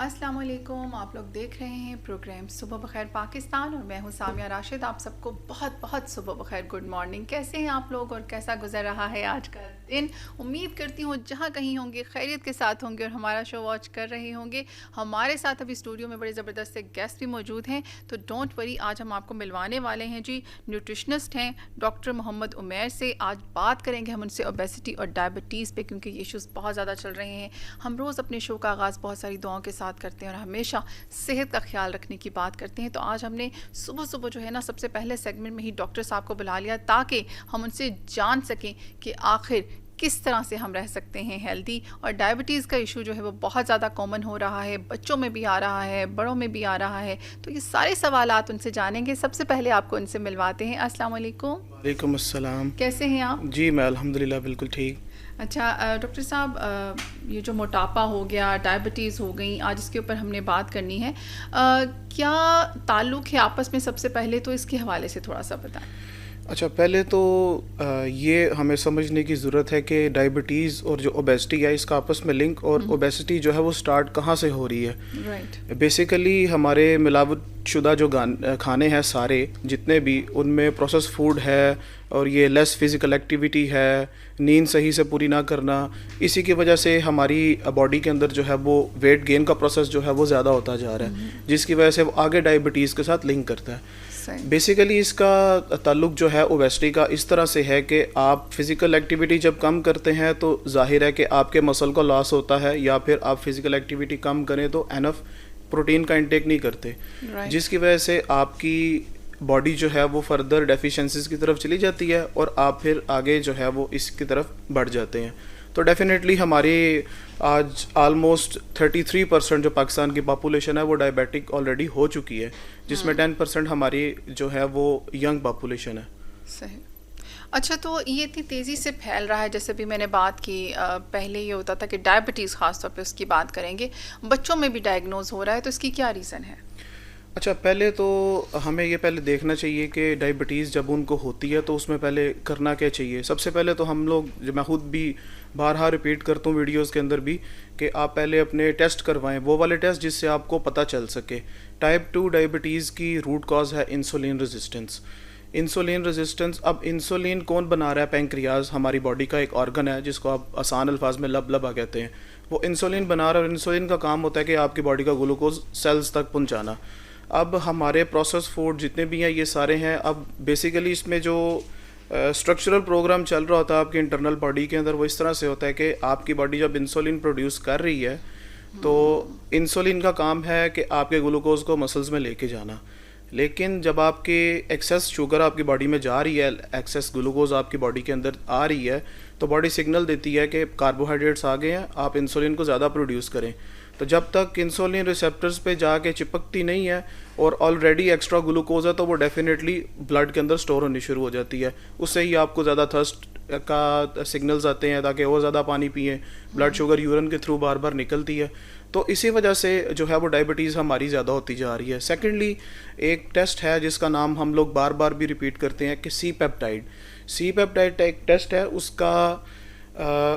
अस्सलाम वालेकुम। आप लोग देख रहे हैं प्रोग्राम सुबह बखैर पाकिस्तान और मैं हूं सामिया राशिद। आप सबको बहुत बहुत सुबह बखैर, गुड मॉर्निंग। कैसे हैं आप लोग और कैसा गुजर रहा है आज का दिन? उम्मीद करती हूँ जहाँ कहीं होंगे खैरियत के साथ होंगे और हमारा शो वॉच कर रहे होंगे। हमारे साथ अभी स्टूडियो में बड़े ज़बरदस्त से गेस्ट भी मौजूद हैं, तो डोंट वरी, आज हम आपको मिलवाने वाले हैं जी। न्यूट्रिशनिस्ट हैं डॉक्टर मोहम्मद उमैर से। आज बात करेंगे हम उनसे ओबेसिटी और डायबिटीज़ पे, क्योंकि ये इश्यूज़ बहुत ज़्यादा चल रहे हैं। हम रोज़ अपने शो का आगाज़ बहुत सारी दुआओं के साथ करते हैं और हमेशा सेहत का ख्याल रखने की बात करते हैं। तो आज हमने सुबह सुबह जो है ना, सबसे पहले सेगमेंट में ही डॉक्टर साहब को बुला लिया ताकि हम उनसे जान सकें कि आखिर किस तरह से हम रह सकते हैं हेल्दी। और डायबिटीज़ का इशू जो है वो बहुत ज़्यादा कॉमन हो रहा है, बच्चों में भी आ रहा है, बड़ों में भी आ रहा है। तो ये सारे सवालात उनसे जानेंगे। सबसे पहले आपको उनसे मिलवाते हैं। अस्सलाम वालेकुम। वालेकुम अस्सलाम। कैसे हैं आप? जी मैं अल्हम्दुलिल्लाह बिल्कुल ठीक। अच्छा डॉक्टर साहब, ये जो मोटापा हो गया, डायबिटीज़ हो गई, आज इसके ऊपर हमने बात करनी है। क्या ताल्लुक़ है आपस में? सबसे पहले तो इसके हवाले से थोड़ा सा बताएं। अच्छा पहले तो ये हमें समझने की ज़रूरत है कि डायबिटीज़ और जो ओबेसिटी है इसका आपस में लिंक, और ओबेसिटी जो है वो स्टार्ट कहाँ से हो रही है। राइट। बेसिकली हमारे मिलावट शुदा जो खाने हैं सारे जितने भी, उनमें प्रोसेस फूड है और ये लेस फिज़िकल एक्टिविटी है, नींद सही से पूरी ना करना, इसी की वजह से हमारी बॉडी के अंदर जो है वो वेट गेन का प्रोसेस जो है वो ज़्यादा होता जा रहा है, जिसकी वजह से वो आगे डायबिटीज़ के साथ लिंक करता है। बेसिकली इसका ताल्लुक जो है ओबेसिटी का इस तरह से है कि आप फिज़िकल एक्टिविटी जब कम करते हैं तो जाहिर है कि आपके मसल को लॉस होता है, या फिर आप फिज़िकल एक्टिविटी कम करें तो एनफ प्रोटीन का इंटेक नहीं करते, जिसकी वजह से आपकी बॉडी जो है वो फर्दर डेफिशिएंसीज की तरफ चली जाती है और आप फिर आगे जो है वो इसकी तरफ बढ़ जाते हैं। तो डेफिनेटली हमारी आज ऑलमोस्ट 33% जो पाकिस्तान की पॉपुलेशन है वो डायबिटिक ऑलरेडी हो चुकी है, जिसमें 10% हमारी जो है वो यंग पॉपुलेशन है। सही। अच्छा, तो ये इतनी तेज़ी से फैल रहा है, जैसे भी मैंने बात की, पहले ये होता था कि डायबिटीज़ ख़ास तौर पे उसकी बात करेंगे, बच्चों में भी डायग्नोज हो रहा है, तो इसकी क्या रीज़न है? अच्छा पहले तो हमें ये पहले देखना चाहिए कि डायबिटीज़ जब उनको होती है तो उसमें पहले करना क्या चाहिए। सबसे पहले तो हम लोग, जो मैं खुद भी बारहा रिपीट करता हूँ वीडियोस के अंदर भी, कि आप पहले अपने टेस्ट करवाएं, वो वाले टेस्ट जिससे आपको पता चल सके। टाइप 2 डायबिटीज़ की रूट कॉज है इंसुलिन रेजिस्टेंस। इंसुलिन रेजिस्टेंस, अब इंसुलिन कौन बना रहा है? पैंक्रियाज हमारी बॉडी का एक ऑर्गन है जिसको आप आसान अल्फाज में लबलबा कहते हैं। वो इंसुलिन बना रहा है और इंसुलिन का काम होता है कि आपकी बॉडी का ग्लूकोज सेल्स तक पहुँचाना। अब हमारे प्रोसेस फूड जितने भी हैं ये सारे हैं, अब बेसिकली इसमें जो स्ट्रक्चरल प्रोग्राम चल रहा होता है आपकी इंटरनल बॉडी के अंदर, वो इस तरह से होता है कि आपकी बॉडी जब इंसुलिन प्रोड्यूस कर रही है तो इंसुलिन का काम है कि आपके ग्लूकोज को मसल्स में लेके जाना। लेकिन जब आपके एक्सेस शुगर आपकी बॉडी में जा रही है, एक्सेस ग्लूकोज आपकी बॉडी के अंदर आ रही है, तो बॉडी सिग्नल देती है कि कार्बोहाइड्रेट्स आ गए हैं, आप इंसुलिन को ज़्यादा प्रोड्यूस करें। तो जब तक इंसुलिन रिसेप्टर्स पे जाके चिपकती नहीं है और ऑलरेडी एक्स्ट्रा ग्लूकोज है, तो वो डेफिनेटली ब्लड के अंदर स्टोर होनी शुरू हो जाती है। उससे ही आपको ज़्यादा थर्स्ट का सिग्नल्स आते हैं ताकि और ज़्यादा पानी पिए, ब्लड शुगर यूरिन के थ्रू बार बार निकलती है। तो इसी वजह से जो है वो डायबिटीज़ हमारी ज़्यादा होती जा रही है। सेकेंडली एक टेस्ट है जिसका नाम हम लोग बार बार भी रिपीट करते हैं कि सी पेप्टाइड। सी पेप्टाइड एक टेस्ट है,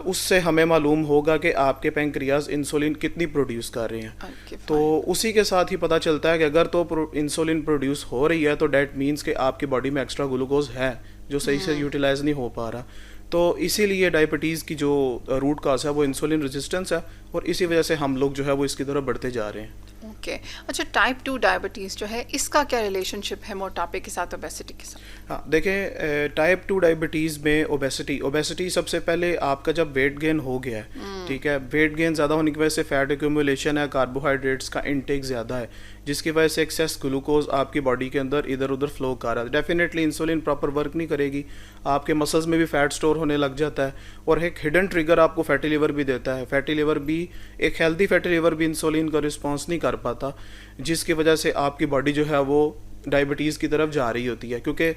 उससे हमें मालूम होगा कि आपके पैंक्रियाज इंसुलिन कितनी प्रोड्यूस कर रहे हैं। तो उसी के साथ ही पता चलता है कि अगर तो इंसुलिन प्रोड्यूस हो रही है तो डैट मीन्स कि आपकी बॉडी में एक्स्ट्रा ग्लूकोज है जो सही से यूटिलाइज नहीं हो पा रहा। तो इसीलिए डायबिटीज़ की जो रूट काज है वो इंसुलिन रेजिस्टेंस है, और इसी वजह से हम लोग जो है वो इसकी तरफ बढ़ते जा रहे हैं। ओके। अच्छा, टाइप 2 डायबिटीज़ जो है इसका क्या रिलेशनशिप है मोटापे के साथ, ओबेसिटी के साथ? हाँ देखें, टाइप 2 डायबिटीज़ में ओबेसिटी सबसे पहले आपका जब वेट गेन हो गया है, ठीक है, वेट गेन ज़्यादा होने की वजह से फैट एक्यूमुलेशन है, कार्बोहाइड्रेट्स का इंटेक ज़्यादा है, जिसकी वजह से एक्सेस ग्लूकोज आपकी बॉडी के अंदर इधर उधर फ्लो कर रहा है। डेफिनेटली इंसुलिन प्रॉपर वर्क नहीं करेगी, आपके मसल्स में भी फैट स्टोर होने लग जाता है, और एक हिडन ट्रिगर आपको फैटी लिवर भी देता है। फैटी लिवर भी, एक हेल्दी फैटी लिवर भी इंसुलिन का रिस्पॉन्स नहीं कर पाता, जिसकी वजह से आपकी बॉडी जो है वो डायबिटीज़ की तरफ जा रही होती है, क्योंकि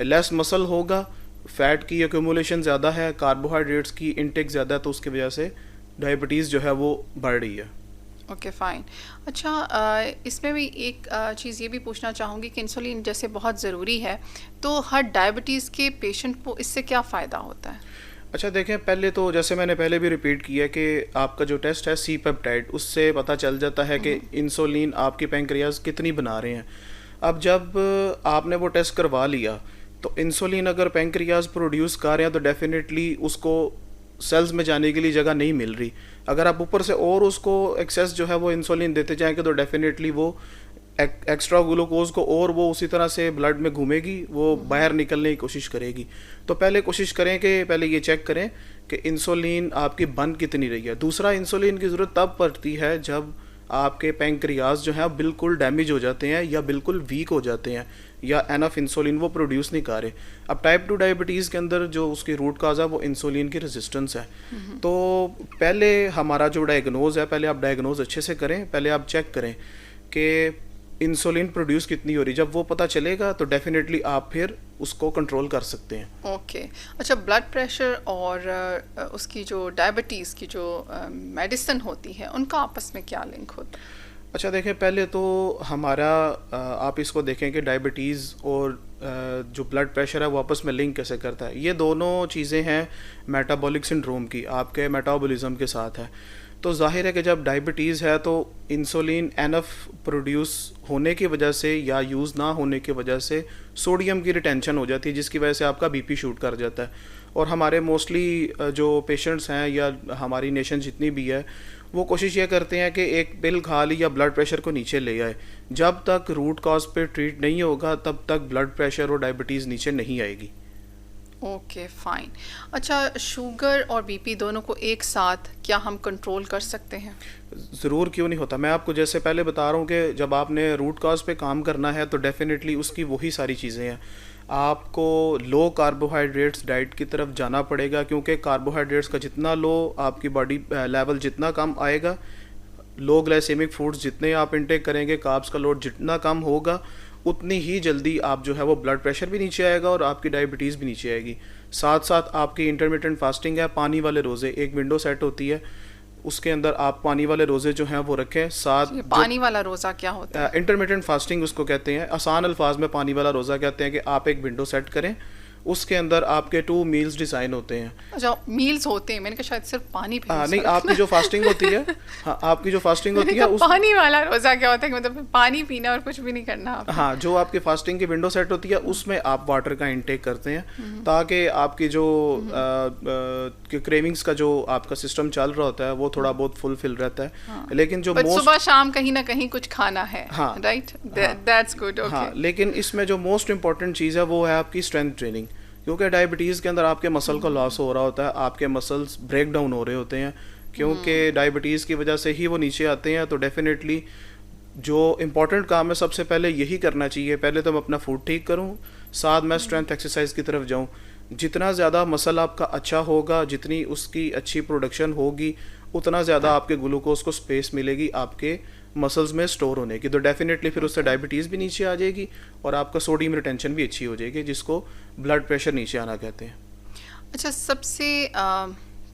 लेस मसल होगा, फैट की एक्यूमुलेशन ज़्यादा है, कार्बोहाइड्रेट्स की इंटेक ज़्यादा है, तो उसकी वजह से डायबिटीज़ जो है वो बढ़ रही है। Okay fine. अच्छा, इसमें भी एक चीज़ ये भी पूछना चाहूँगी कि इंसुलिन जैसे बहुत ज़रूरी है, तो हर डायबिटीज़ के पेशेंट को इससे क्या फ़ायदा होता है? अच्छा देखें, पहले तो जैसे मैंने पहले भी रिपीट किया कि आपका जो टेस्ट है सी पेप्टाइड, उससे पता चल जाता है कि इंसुलिन आपकी पैंक्रियाज कितनी बना रहे हैं। अब जब आपने वो टेस्ट करवा लिया तो इंसुलिन अगर पैंक्रियाज प्रोड्यूस कर रहे हैं तो डेफिनेटली उसको सेल्स में जाने के लिए जगह नहीं मिल रही। अगर आप ऊपर से और उसको एक्सेस जो है वो इंसुलिन देते जाएंगे तो डेफिनेटली वो एक्स्ट्रा ग्लूकोज को और वो उसी तरह से ब्लड में घूमेगी, वो बाहर निकलने की कोशिश करेगी। तो पहले कोशिश करें कि पहले ये चेक करें कि इंसुलिन आपकी बन कितनी रही है। दूसरा, इंसुलिन की ज़रूरत तब पड़ती है जब आपके पैंक्रियाज जो है बिल्कुल डैमेज हो जाते हैं या बिल्कुल वीक हो जाते हैं या एनफ इंसुलिन वो प्रोड्यूस नहीं कर रहे। अब टाइप 2 डायबिटीज़ के अंदर जो उसकी रूट काज है वो इंसुलिन की रेजिस्टेंस है। तो पहले हमारा जो डायग्नोज है, पहले आप डायग्नोज अच्छे से करें, पहले आप चेक करें कि इंसुलिन प्रोड्यूस कितनी हो रही। जब वो पता चलेगा तो डेफिनेटली आप फिर उसको कंट्रोल कर सकते हैं। ओके अच्छा, ब्लड प्रेशर और उसकी जो डायबिटीज़ की जो मेडिसिन होती है उनका आपस में क्या लिंक होता है? अच्छा देखें, पहले तो हमारा आप इसको देखें कि डायबिटीज़ और जो ब्लड प्रेशर है वो आपस में लिंक कैसे करता है। ये दोनों चीज़ें हैं मेटाबॉलिक सिंड्रोम की, आपके मेटाबॉलिज्म के साथ है। तो जाहिर है कि जब डायबिटीज़ है तो इंसुलिन एनफ प्रोड्यूस होने की वजह से या यूज़ ना होने की वजह से सोडियम की रिटेंशन हो जाती है, जिसकी वजह से आपका बीपी शूट कर जाता है। और हमारे मोस्टली जो पेशेंट्स हैं या हमारी नेशन जितनी भी है वो कोशिश ये करते हैं कि एक पिल खा ली या ब्लड प्रेशर को नीचे ले आए। जब तक रूट कॉज पे ट्रीट नहीं होगा तब तक ब्लड प्रेशर और डायबिटीज़ नीचे नहीं आएगी। Okay fine. अच्छा, शुगर और बीपी दोनों को एक साथ क्या हम कंट्रोल कर सकते हैं? ज़रूर, क्यों नहीं होता। मैं आपको जैसे पहले बता रहा हूँ कि जब आपने रूट कॉज पे काम करना है तो डेफिनेटली उसकी वही सारी चीज़ें हैं। आपको लो कार्बोहाइड्रेट्स डाइट की तरफ जाना पड़ेगा, क्योंकि कार्बोहाइड्रेट्स का जितना लो आपकी बॉडी लेवल जितना कम आएगा, लो ग्लाइसेमिक फूड्स जितने आप इंटेक करेंगे, कार्ब्स का लोड जितना कम होगा, उतनी ही जल्दी आप जो है वो ब्लड प्रेशर भी नीचे आएगा और आपकी डायबिटीज़ भी नीचे आएगी। साथ साथ आपकी इंटरमिटेंट फास्टिंग है, पानी वाले रोज़े, एक विंडो सेट होती है, उसके अंदर आप पानी वाले रोज़े जो हैं वो रखें। साथ पानी वाला रोज़ा क्या होता है? इंटरमिटेंट फास्टिंग उसको कहते हैं। आसान अल्फाज में पानी वाला रोज़ा कहते हैं कि आप एक विंडो सेट करें, उसके अंदर आपके 2 मील्स डिज़ाइन होते हैं। अच्छा, मील्स होते हैं, मैंने कहा शायद सिर्फ पानी पे। नहीं, आपकी जो फास्टिंग होती है, हाँ आपकी जो फास्टिंग होती है पानी वाला रोज़ा क्या होता है कि मतलब पानी पीना और कुछ भी नहीं करना आपने? हाँ, जो आपकी फास्टिंग की विंडो सेट होती है उसमें आप वाटर का इंटेक करते हैं ताकि आपकी जो क्रेविंग्स का जो आपका सिस्टम चल रहा होता है वो थोड़ा बहुत फुलफिल रहता है। हाँ। लेकिन जो सुबह शाम कहीं ना कहीं कुछ खाना है, हाँ, राइट, दैट्स गुड। हाँ, लेकिन इसमें जो मोस्ट इम्पॉर्टेंट चीज़ है वो है आपकी स्ट्रेंथ ट्रेनिंग, क्योंकि डायबिटीज़ के अंदर आपके मसल का लॉस हो रहा होता है, आपके मसल्स ब्रेक डाउन हो रहे होते हैं, क्योंकि डायबिटीज़ की वजह से ही वो नीचे आते हैं। तो डेफिनेटली जो इम्पोर्टेंट काम है सबसे पहले यही करना चाहिए। पहले तो मैं अपना फूड ठीक करूं, साथ मैं स्ट्रेंथ एक्सरसाइज की तरफ जाऊं। जितना ज़्यादा मसल आपका अच्छा होगा, जितनी उसकी अच्छी प्रोडक्शन होगी, उतना ज़्यादा आपके ग्लूकोज को स्पेस मिलेगी आपके मसल्स में स्टोर होने की। तो डेफिनेटली फिर उससे डायबिटीज़ भी नीचे आ जाएगी और आपका सोडियम रिटेंशन भी अच्छी हो जाएगी, जिसको ब्लड प्रेशर नीचे आना कहते हैं। अच्छा, सबसे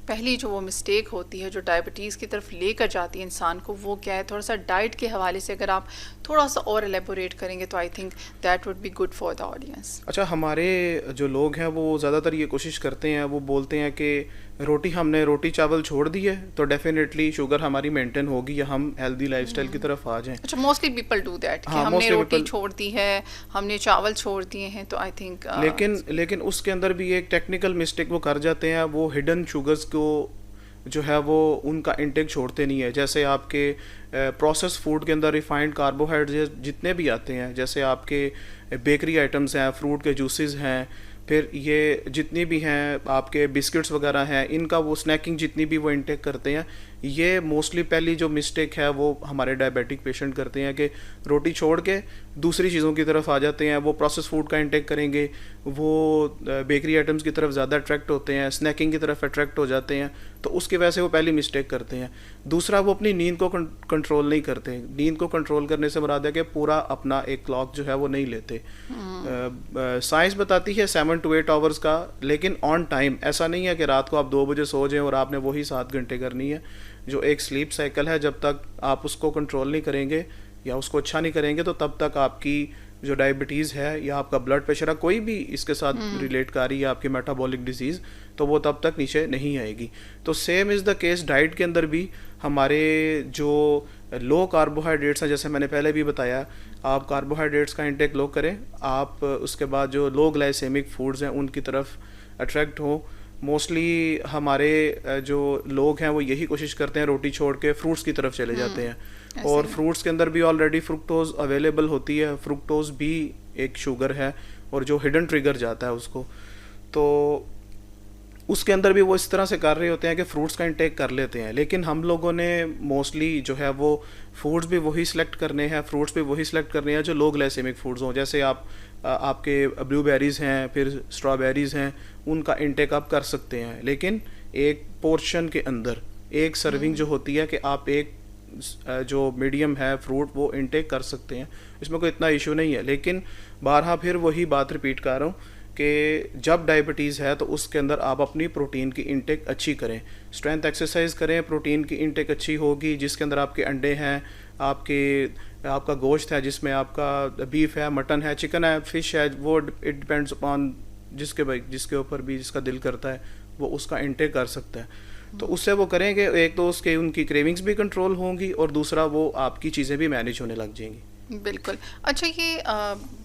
पहली जो वो मिस्टेक होती है जो डायबिटीज़ की तरफ लेकर जाती है इंसान को, वो क्या है? थोड़ा सा डाइट के हवाले से अगर आप थोड़ा सा और एलेबोरेट करेंगे तो I think that would be good for the audience. अच्छा, हमारे जो लोग हैं वो ज़्यादातर ये कोशिश करते हैं, वो बोलते हैं कि हमने रोटी चावल छोड़ दी है तो डेफिनेटली शुगर हमारी मेंटेन होगी या हम हेल्दी लाइफस्टाइल की तरफ आ जाएं। अच्छा, मोस्टली पीपल डू दैट कि हमने रोटी छोड़ दी है, हमने चावल छोड़ दिए हैं, तो आई थिंक लेकिन उसके अंदर भी एक टेक्निकल मिस्टेक वो कर जाते हैं, वो हिडन शुगर्स को जो है वो उनका इंटेक छोड़ते नहीं है। जैसे आपके प्रोसेस फूड के अंदर रिफाइंड कार्बोहाइड्रेट जितने भी आते हैं, जैसे आपके बेकरी आइटम्स हैं, फ्रूट के जूसेस हैं, फिर ये जितनी भी हैं आपके बिस्किट्स वगैरह हैं, इनका वो स्नैकिंग जितनी भी वो इंटेक करते हैं, ये मोस्टली पहली जो मिस्टेक है वो हमारे डायबिटिक पेशेंट करते हैं कि रोटी छोड़ के दूसरी चीज़ों की तरफ आ जाते हैं। वो प्रोसेस फूड का इंटेक करेंगे, वो बेकरी आइटम्स की तरफ ज़्यादा अट्रैक्ट होते हैं, स्नैकिंग की तरफ अट्रैक्ट हो जाते हैं, तो उसकी वजह से वो पहली मिस्टेक करते हैं। दूसरा, वो अपनी नींद को कंट्रोल नहीं करते। नींद को कंट्रोल करने से मुराद है कि पूरा अपना एक क्लॉक जो है वो नहीं लेते। साइंस बताती है 7 to 8 आवर्स का, लेकिन ऑन टाइम। ऐसा नहीं है कि रात को आप 2 बजे सो जाएं और आपने वही 7 घंटे करनी है। जो एक स्लीप साइकिल है, जब तक आप उसको कंट्रोल नहीं करेंगे या उसको अच्छा नहीं करेंगे तो तब तक आपकी जो डायबिटीज़ है या आपका ब्लड प्रेशर है, कोई भी इसके साथ रिलेट कर रही है आपकी मेटाबॉलिक डिजीज़, तो वो तब तक नीचे नहीं आएगी। तो same is the case diet के अंदर भी। हमारे जो लो कार्बोहाइड्रेट्स हैं, जैसे मैंने पहले भी बताया, आप कार्बोहाइड्रेट्स का इंटेक लो करें, आप उसके बाद जो लो ग्लाइसेमिक फूड्स हैं उनकी तरफ अट्रैक्ट हो। मोस्टली हमारे जो लोग हैं वो यही कोशिश करते हैं रोटी छोड़ के फ्रूट्स की तरफ चले जाते हैं, और फ्रूट्स के अंदर भी ऑलरेडी फ्रुक्टोज अवेलेबल होती है। फ्रुक्टोज भी एक शुगर है और जो हिडन ट्रिगर जाता है उसको, तो उसके अंदर भी वो इस तरह से कर रहे होते हैं कि फ्रूट्स का इंटेक कर लेते हैं। लेकिन हम लोगों ने मोस्टली जो है वो फूड्स भी वही सिलेक्ट करने हैं, फ्रूट्स भी वही सिलेक्ट करने हैं जो लो ग्लाइसेमिक फूड्स हों। जैसे आपके ब्लूबेरीज़ हैं, फिर स्ट्रॉबेरीज़ हैं, उनका इंटेक आप कर सकते हैं, लेकिन एक पोर्शन के अंदर। एक सर्विंग जो होती है कि आप एक जो मीडियम है फ्रूट वो इंटेक कर सकते हैं, इसमें कोई इतना इशू नहीं है। लेकिन बारहा फिर वही बात रिपीट कर रहा हूँ कि जब डायबिटीज़ है तो उसके अंदर आप अपनी प्रोटीन की इंटेक अच्छी करें, स्ट्रेंथ एक्सरसाइज करें, प्रोटीन की इंटेक अच्छी होगी, जिसके अंदर आपके अंडे हैं, आपका गोश्त है, जिसमें आपका बीफ है, मटन है, चिकन है, फिश है, वो इट डिपेंड्स अपॉन जिसके ऊपर भी जिसका दिल करता है वो उसका इंटेक कर सकता है। तो उससे वो करेंगे, एक तो उसके उनकी क्रेविंग्स भी कंट्रोल होंगी और दूसरा वो आपकी चीज़ें भी मैनेज होने लग जाएंगी। बिल्कुल। अच्छा, ये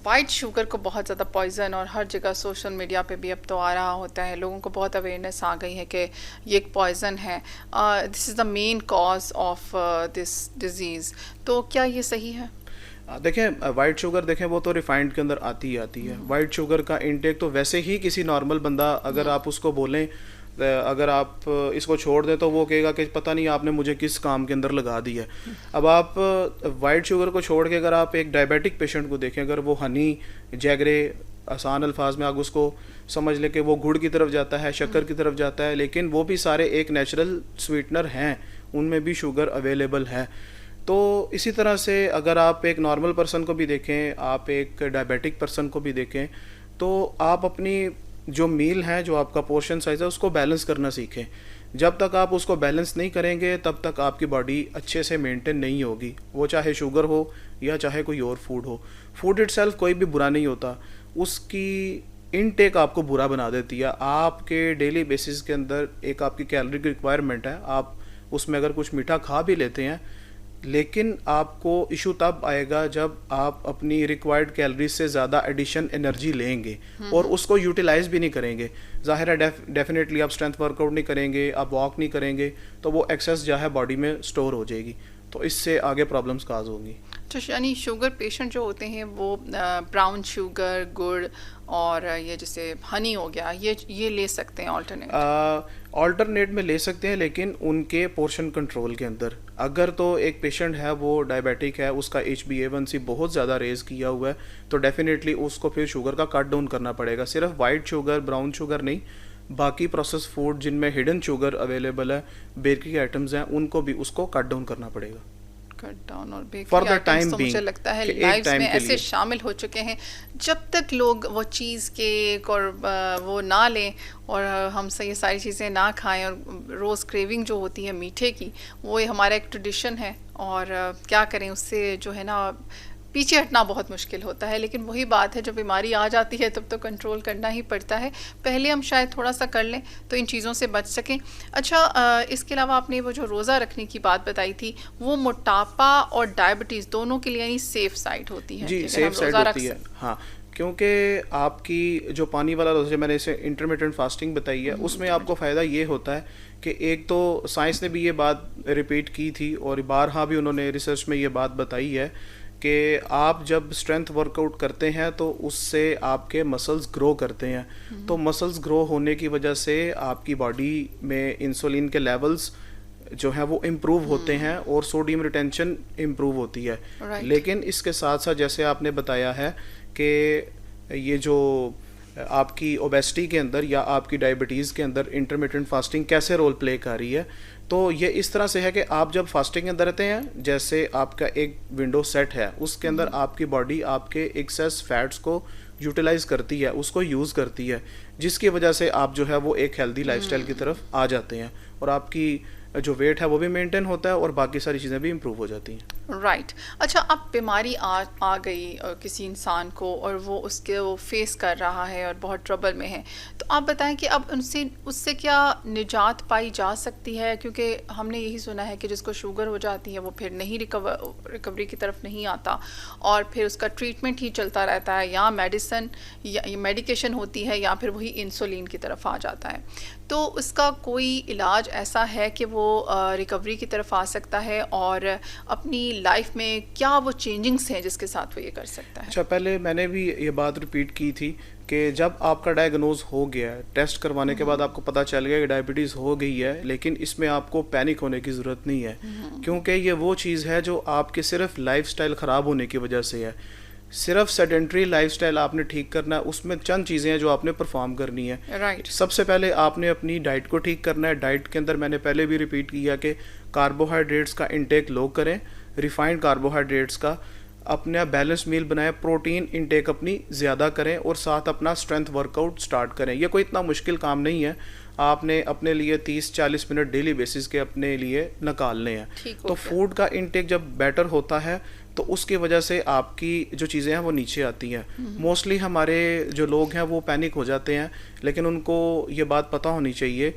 वाइट शुगर को बहुत ज़्यादा पॉइजन और हर जगह सोशल मीडिया पे भी अब तो आ रहा होता है, लोगों को बहुत अवेयरनेस आ गई है कि ये एक पॉइजन है, this is the main cause of this disease. तो क्या ये सही है? देखें, वाइट शुगर देखें वो तो रिफाइंड के अंदर आती ही आती है। वाइट शुगर का इंटेक तो वैसे ही किसी नॉर्मल बंदा अगर आप उसको बोलें, अगर आप इसको छोड़ दें तो वो कहेगा कि पता नहीं आपने मुझे किस काम के अंदर लगा दिया है। अब आप वाइट शुगर को छोड़ के अगर आप एक डायबिटिक पेशेंट को देखें, अगर वो हनी, जैगरे, आसान अल्फाज में आप उसको समझ लें कि वो गुड़ की तरफ जाता है, शक्कर की तरफ जाता है, लेकिन वो भी सारे एक नेचुरल स्वीटनर हैं, उनमें भी शुगर अवेलेबल है। तो इसी तरह से अगर आप एक नॉर्मल पर्सन को भी देखें, आप एक डायबिटिक पर्सन को भी देखें, तो आप अपनी जो मील है, जो आपका पोर्शन साइज है, उसको बैलेंस करना सीखें। जब तक आप उसको बैलेंस नहीं करेंगे तब तक आपकी बॉडी अच्छे से मेंटेन नहीं होगी, वो चाहे शुगर हो या चाहे कोई और फूड हो। फूड इटसेल्फ कोई भी बुरा नहीं होता, उसकी इनटेक आपको बुरा बना देती है। आपके डेली बेसिस के अंदर एक आपकी कैलोरी की रिक्वायरमेंट है, आप उसमें अगर कुछ मीठा खा भी लेते हैं, लेकिन आपको इशू तब आएगा जब आप अपनी रिक्वायर्ड कैलोरीज से ज़्यादा एडिशन एनर्जी लेंगे और उसको यूटिलाइज भी नहीं करेंगे। ज़ाहिर है डेफिनेटली आप स्ट्रेंथ वर्कआउट नहीं करेंगे, आप वॉक नहीं करेंगे, तो वो एक्सेस जो है बॉडी में स्टोर हो जाएगी, तो इससे आगे प्रॉब्लम्स काज होंगी। तो यानी शुगर पेशेंट जो होते हैं वो ब्राउन शुगर, गुड़ और ये जैसे हनी हो गया, ये ले सकते हैं ऑल्टरनेट में ले सकते हैं, लेकिन उनके पोर्शन कंट्रोल के अंदर। अगर तो एक पेशेंट है वो डायबिटिक है, उसका HbA1c बहुत ज़्यादा रेज किया हुआ है, तो डेफिनेटली उसको फिर शुगर का कट डाउन करना पड़ेगा। सिर्फ वाइट शुगर, ब्राउन शुगर नहीं, बाकी प्रोसेस फूड जिनमें हिडन शुगर अवेलेबल है, बेकरी आइटम्स हैं, उनको भी उसको कट डाउन करना पड़ेगा। कट डाउन और बेकरी आइटम्स तो मुझे लगता है लाइफ में ऐसे शामिल हो चुके हैं, जब तक लोग वो चीज़ केक और वो ना लें और हमसे ये सारी चीज़ें ना खाएं, और रोज़ क्रेविंग जो होती है मीठे की, वो हमारा एक ट्रेडिशन है, और क्या करें उससे जो है ना पीछे हटना बहुत मुश्किल होता है। लेकिन वही बात है, जब बीमारी आ जाती है तब तो कंट्रोल करना ही पड़ता है। पहले हम शायद थोड़ा सा कर लें तो इन चीज़ों से बच सकें। अच्छा, इसके अलावा आपने वो जो रोज़ा रखने की बात बताई थी, वो मोटापा और डायबिटीज़ दोनों के लिए यानी सेफ साइड होती है? जी, सेफ साइड होती है, हाँ, क्योंकि आपकी जो पानी वाला रोज़ा, मैंने इसे इंटरमिटेंट फास्टिंग बताई है, उसमें आपको फ़ायदा ये होता है कि एक तो साइंस ने भी ये बात रिपीट की थी और बारहा भी उन्होंने रिसर्च में ये बात बताई है कि आप जब स्ट्रेंथ वर्कआउट करते हैं तो उससे आपके मसल्स ग्रो करते हैं, तो मसल्स ग्रो होने की वजह से आपकी बॉडी में इंसुलिन के लेवल्स जो है वो इम्प्रूव होते हैं और सोडियम रिटेंशन इम्प्रूव होती है। लेकिन इसके साथ साथ जैसे आपने बताया है कि ये जो आपकी ओबेसिटी के अंदर या आपकी डायबिटीज़ के अंदर इंटरमिटेंट फास्टिंग कैसे रोल प्ले कर रही है, तो ये इस तरह से है कि आप जब फास्टिंग के अंदर रहते हैं, जैसे आपका एक विंडो सेट है, उसके अंदर आपकी बॉडी आपके एक्सेस फैट्स को यूटिलाइज करती है, उसको यूज़ करती है, जिसकी वजह से आप जो है वो एक हेल्दी लाइफस्टाइल की तरफ आ जाते हैं और आपकी जो वेट है वो भी मेंटेन होता है और बाकी सारी चीज़ें भी इम्प्रूव हो जाती हैं। राइट। अच्छा, अब बीमारी आ गई किसी इंसान को और वो उसके वो फेस कर रहा है और बहुत ट्रबल में है, तो आप बताएं कि अब उनसे उससे क्या निजात पाई जा सकती है? क्योंकि हमने यही सुना है कि जिसको शुगर हो जाती है वो फिर नहीं रिकवरी की तरफ नहीं आता और फिर उसका ट्रीटमेंट ही चलता रहता है, या मेडिसन या मेडिकेशन होती है या फिर वही इंसुलिन की तरफ आ जाता है। तो उसका कोई इलाज ऐसा है कि वो रिकवरी की तरफ आ सकता है, और अपनी लाइफ में क्या वो चेंजिंग्स हैं जिसके साथ वो ये कर सकता है? अच्छा, पहले मैंने भी ये बात रिपीट की थी कि जब आपका डायग्नोज हो गया है, टेस्ट करवाने के बाद आपको पता चल गया कि डायबिटीज़ हो गई है, लेकिन इसमें आपको पैनिक होने की ज़रूरत नहीं है, क्योंकि ये वो चीज़ है जो आपके सिर्फ लाइफस्टाइल ख़राब होने की वजह से है। सिर्फ सेडेंट्री लाइफस्टाइल आपने ठीक करना है, उसमें चंद चीज़ें हैं जो आपने परफॉर्म करनी है। राइट। सबसे पहले आपने अपनी डाइट को ठीक करना है। डाइट के अंदर मैंने पहले भी रिपीट किया कि कार्बोहाइड्रेट्स का इंटेक लो करें, रिफाइंड कार्बोहाइड्रेट्स का। अपना बैलेंस मील बनाएं, प्रोटीन इंटेक अपनी ज़्यादा करें और साथ अपना स्ट्रेंथ वर्कआउट स्टार्ट करें। ये कोई इतना मुश्किल काम नहीं है, आपने अपने लिए 30-40 मिनट डेली बेसिस के अपने लिए निकालने हैं। तो फूड का इंटेक जब बेटर होता है तो उसकी वजह से आपकी जो चीज़ें हैं वो नीचे आती हैं। मोस्टली हमारे जो लोग हैं वो पैनिक हो जाते हैं, लेकिन उनको ये बात पता होनी चाहिए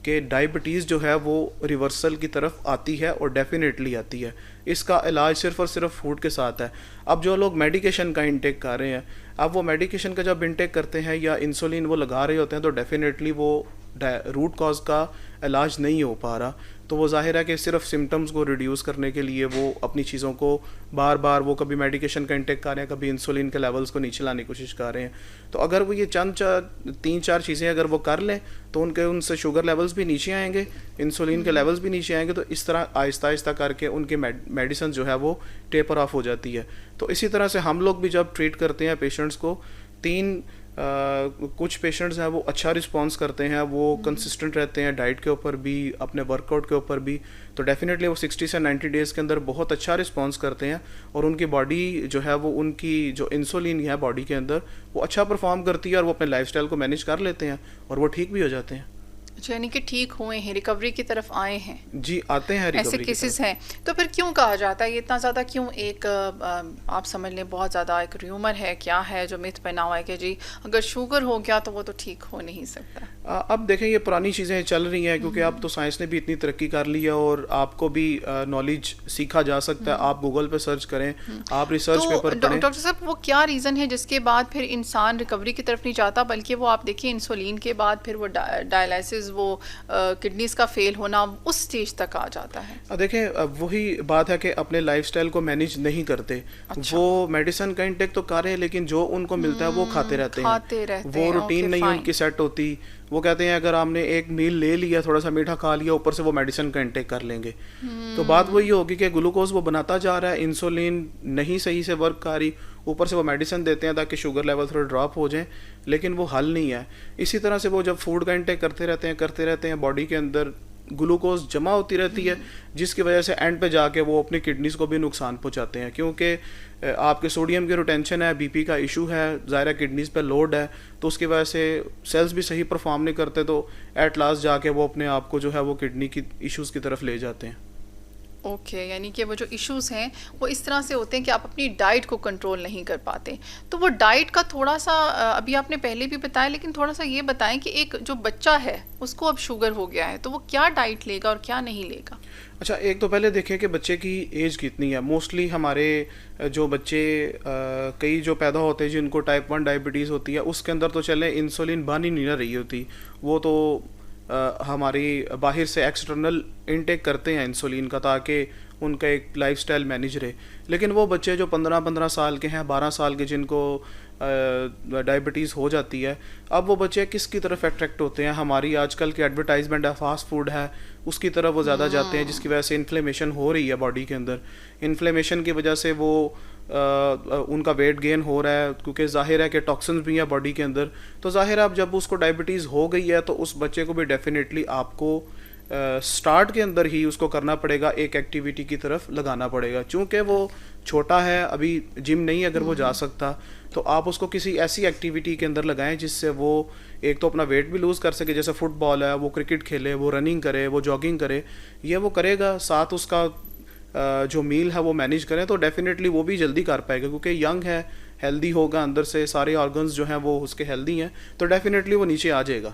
कि डायबिटीज़ जो है वो रिवर्सल की तरफ आती है और डेफिनेटली आती है। इसका इलाज सिर्फ और सिर्फ फूड के साथ है। अब जो लोग मेडिकेशन का इंटेक कर रहे हैं, अब वो मेडिकेशन का जब इंटेक करते हैं या इंसुलिन वो लगा रहे होते हैं, तो डेफिनेटली वो रूट कॉज का इलाज नहीं हो पा रहा। तो वो जाहिर है कि सिर्फ सिम्टम्स को रिड्यूस करने के लिए वो अपनी चीज़ों को बार बार वो कभी मेडिकेशन का इंटेक कर रहे हैं, कभी इंसुलिन के लेवल्स को नीचे लाने की कोशिश कर रहे हैं। तो अगर वो ये चंद 3-4 चीज़ें अगर वो कर लें तो उनसे शुगर लेवल्स भी नीचे आएंगे, इंसुलिन के लेवल्स भी नीचे आएंगे। तो इस तरह आहिस्ता आहिस्ता करके उनकी मेडिसिन जो है वो टेपर ऑफ हो जाती है। तो इसी तरह से हम लोग भी जब ट्रीट करते हैं पेशेंट्स को, कुछ पेशेंट्स हैं वो अच्छा रिस्पांस करते हैं, वो कंसिस्टेंट रहते हैं डाइट के ऊपर भी, अपने वर्कआउट के ऊपर भी। तो डेफिनेटली वो 60 से 90 डेज़ के अंदर बहुत अच्छा रिस्पांस करते हैं और उनकी बॉडी जो है वो, उनकी जो इंसुलिन है बॉडी के अंदर, वो अच्छा परफॉर्म करती है और वो अपने लाइफस्टाइल को मैनेज कर लेते हैं और वो ठीक भी हो जाते हैं। अच्छा, यानी कि ठीक हुए हैं, रिकवरी की तरफ आए हैं। जी, आते हैं रिकवरी ऐसे केसेस हैं। तो फिर क्यों कहा जाता है ये इतना ज़्यादा, क्यों एक आप समझ लें बहुत ज़्यादा एक र्यूमर है, क्या है जो मिथ बना हुआ है कि जी अगर शुगर हो गया तो वो तो ठीक हो नहीं सकता? अब देखें, ये पुरानी चीज़ें चल रही हैं क्योंकि अब तो साइंस ने भी इतनी तरक्की कर ली है और आपको भी नॉलेज सीखा जा सकता है। आप गूगल पे सर्च करें, आप रिसर्च पेपर पढ़ें। डॉक्टर साहब, वो क्या रीज़न है जिसके बाद फिर इंसान रिकवरी की तरफ नहीं जाता, बल्कि वो आप देखिए इंसुलिन के बाद फिर वो डायलिसिस, वो किडनीज का फेल होना, उस स्टेज तक आ जाता है? देखें, वही बात है कि अपने लाइफस्टाइल को मैनेज नहीं करते। अच्छा। वो मेडिसिन का इंटेक तो कर रहे हैं, लेकिन जो उनको मिलता है वो खाते रहते हैं। वो रूटीन नहीं उनकी सेट होती। वो कहते हैं अगर आपने एक मील ले लिया, थोड़ा सा मीठा खा लिया, ऊपर से वो मेडिसिन का इंटेक कर लेंगे। तो बात वही होगी कि ग्लूकोज वो बनाता जा रहा है, इंसुलिन नहीं सही से वर्क कर रही, ऊपर से वो मेडिसिन देते हैं ताकि शुगर लेवल थोड़ा ड्रॉप हो जाए, लेकिन वो हल नहीं है। इसी तरह से वो जब फूड का इंटेक करते रहते हैं बॉडी के अंदर ग्लूकोज जमा होती रहती है, जिसकी वजह से एंड पे जाके वो अपनी किडनीज को भी नुकसान पहुंचाते हैं, क्योंकि आपके सोडियम की रिटेंशन है, बीपी का इशू है, ज़ाहिर किडनीज पे लोड है, तो उसकी वजह से सेल्स भी सही परफॉर्म नहीं करते, तो एट लास्ट जाके वो अपने आप को जो है वो किडनी की इश्यूज़ की तरफ ले जाते हैं। ओके, यानी कि वो जो इश्यूज हैं वो इस तरह से होते हैं कि आप अपनी डाइट को कंट्रोल नहीं कर पाते। तो वो डाइट का थोड़ा सा अभी आपने पहले भी बताया, लेकिन थोड़ा सा ये बताएं कि एक जो बच्चा है उसको अब शुगर हो गया है तो वो क्या डाइट लेगा और क्या नहीं लेगा? अच्छा, एक तो पहले देखें कि बच्चे की एज कितनी है। मोस्टली हमारे जो बच्चे कई जो पैदा होते हैं जिनको टाइप 1 डायबिटीज़ होती है, उसके अंदर तो चले इंसुलिन बन ही नहीं ना रही होती, वो तो हमारी बाहर से एक्सटर्नल इनटेक करते हैं इंसुलिन का ताकि उनका एक लाइफस्टाइल मैनेज रहे। लेकिन वो बच्चे जो 15-15 साल के हैं, 12 साल के, जिनको डायबिटीज़ हो जाती है, अब वो बच्चे किसकी तरफ अट्रैक्ट होते हैं? हमारी आजकल की एडवर्टाइजमेंट है, फास्ट फूड है, उसकी तरफ वो ज़्यादा जाते हैं, जिसकी वजह से इन्फ्लेमेशन हो रही है बॉडी के अंदर। इन्फ्लेमेशन की वजह से वो उनका वेट गेन हो रहा है, क्योंकि जाहिर है कि टॉक्सिन्स भी हैं बॉडी के अंदर। तो जाहिर है अब जब उसको डायबिटीज़ हो गई है तो उस बच्चे को भी डेफिनेटली आपको स्टार्ट के अंदर ही उसको करना पड़ेगा, एक एक्टिविटी की तरफ लगाना पड़ेगा। चूँकि वो छोटा है, अभी जिम नहीं अगर वो जा सकता, तो आप उसको किसी ऐसी एक्टिविटी के अंदर लगाएं जिससे वो एक तो अपना वेट भी लूज़ कर सके, जैसे फुटबॉल है, वो क्रिकेट खेले, वो रनिंग करे, वो जॉगिंग करे। ये वो करेगा, साथ उसका जो मील है वो मैनेज करें तो डेफिनेटली वो भी जल्दी कर पाएगा, क्योंकि यंग है, हेल्दी होगा, अंदर से सारे ऑर्गन्स जो हैं वो उसके हेल्दी हैं, तो डेफिनेटली वो नीचे आ जाएगा।